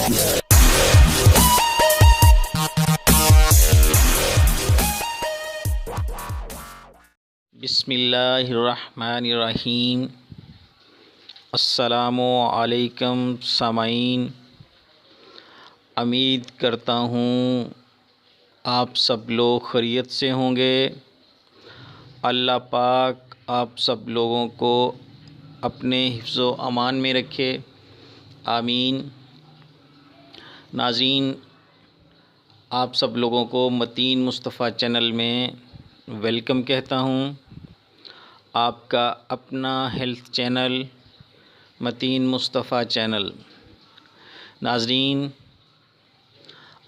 بسم اللہ الرحمن الرحیم۔ السلام علیکم سامعین، امید کرتا ہوں آپ سب لوگ خیریت سے ہوں گے۔ اللہ پاک آپ سب لوگوں کو اپنے حفظ و امان میں رکھے، آمین۔ ناظرین، آپ سب لوگوں کو متین مصطفیٰ چینل میں ویلکم کہتا ہوں۔ آپ کا اپنا ہیلتھ چینل متین مصطفیٰ چینل۔ ناظرین،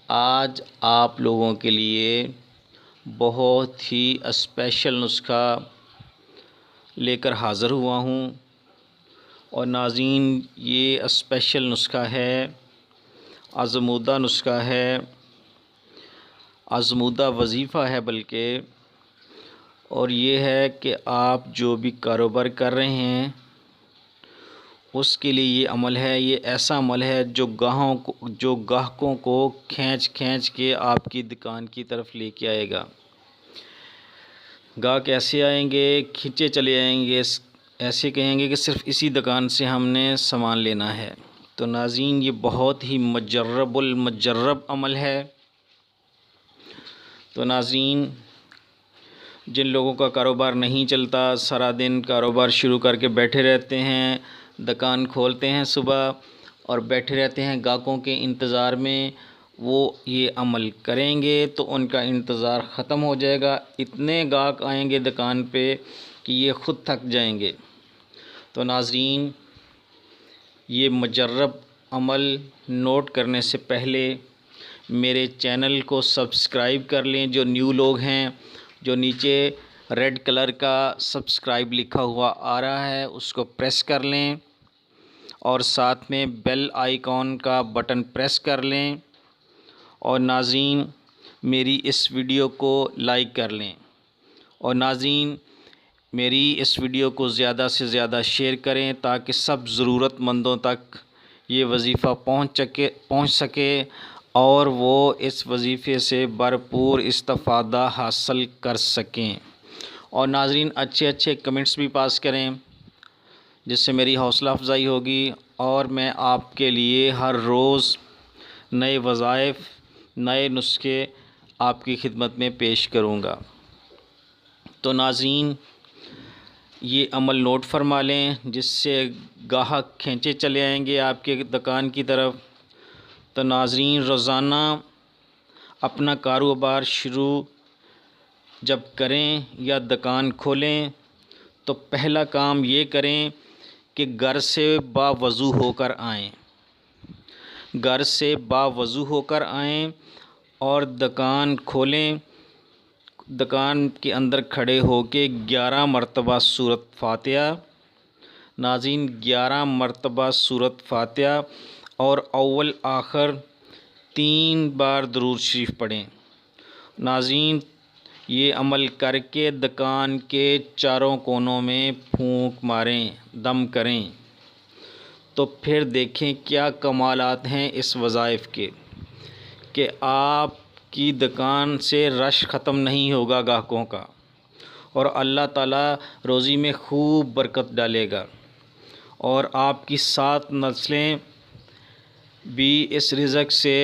آج آپ لوگوں کے لیے بہت ہی اسپیشل نسخہ لے کر حاضر ہوا ہوں، اور ناظرین یہ اسپیشل نسخہ ہے، آزمودہ نسخہ ہے، آزمودہ وظیفہ ہے بلکہ، اور یہ ہے کہ آپ جو بھی کاروبار کر رہے ہیں اس کے لیے یہ عمل ہے۔ یہ ایسا عمل ہے جو گاہکوں کو کھینچ کے آپ کی دکان کی طرف لے کے آئے گا۔ گاہک ایسے آئیں گے، کھینچے چلے آئیں گے، ایسے کہیں گے کہ صرف اسی دکان سے ہم نے سامان لینا ہے۔ تو ناظرین یہ بہت ہی مجرب عمل ہے۔ تو ناظرین، جن لوگوں کا کاروبار نہیں چلتا، سارا دن کاروبار شروع کر کے بیٹھے رہتے ہیں، دکان کھولتے ہیں صبح اور بیٹھے رہتے ہیں گاہکوں کے انتظار میں، وہ یہ عمل کریں گے تو ان کا انتظار ختم ہو جائے گا۔ اتنے گاہک آئیں گے دکان پہ کہ یہ خود تھک جائیں گے۔ تو ناظرین یہ مجرب عمل نوٹ کرنے سے پہلے میرے چینل کو سبسکرائب کر لیں۔ جو نیو لوگ ہیں، جو نیچے ریڈ کلر کا سبسکرائب لکھا ہوا آ رہا ہے اس کو پریس کر لیں، اور ساتھ میں بیل آئیکن کا بٹن پریس کر لیں، اور ناظرین میری اس ویڈیو کو لائک کر لیں، اور ناظرین میری اس ویڈیو کو زیادہ سے زیادہ شیئر کریں تاکہ سب ضرورت مندوں تک یہ وظیفہ پہنچ سکے اور وہ اس وظیفے سے بھرپور استفادہ حاصل کر سکیں۔ اور ناظرین اچھے کمنٹس بھی پاس کریں جس سے میری حوصلہ افزائی ہوگی، اور میں آپ کے لیے ہر روز نئے وظائف، نئے نسخے آپ کی خدمت میں پیش کروں گا۔ تو ناظرین یہ عمل نوٹ فرما لیں جس سے گاہک کھینچے چلے آئیں گے آپ کے دکان کی طرف۔ تو ناظرین روزانہ اپنا کاروبار شروع جب کریں یا دکان کھولیں تو پہلا کام یہ کریں کہ گھر سے باوضو ہو کر آئیں، گھر سے باوضو ہو کر آئیں اور دکان کھولیں۔ دکان کے اندر کھڑے ہو کے 11 مرتبہ سورۃ فاتحہ، ناظرین 11 مرتبہ سورۃ فاتحہ اور اول آخر 3 بار درود شریف پڑھیں۔ ناظرین یہ عمل کر کے دکان کے چاروں کونوں میں پھونک ماریں، دم کریں، تو پھر دیکھیں کیا کمالات ہیں اس وظائف کے کہ آپ کی دکان سے رش ختم نہیں ہوگا گاہکوں کا، اور اللہ تعالیٰ روزی میں خوب برکت ڈالے گا، اور آپ کی 7 نسلیں بھی اس رزق سے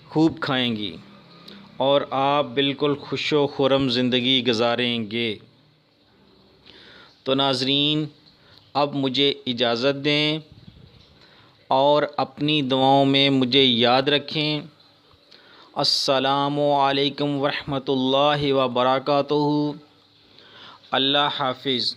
خوب کھائیں گی، اور آپ بالکل خوش و خرم زندگی گزاریں گے۔ تو ناظرین اب مجھے اجازت دیں اور اپنی دعاؤں میں مجھے یاد رکھیں۔ السلام علیکم ورحمۃ اللہ وبرکاتہ۔ اللہ حافظ۔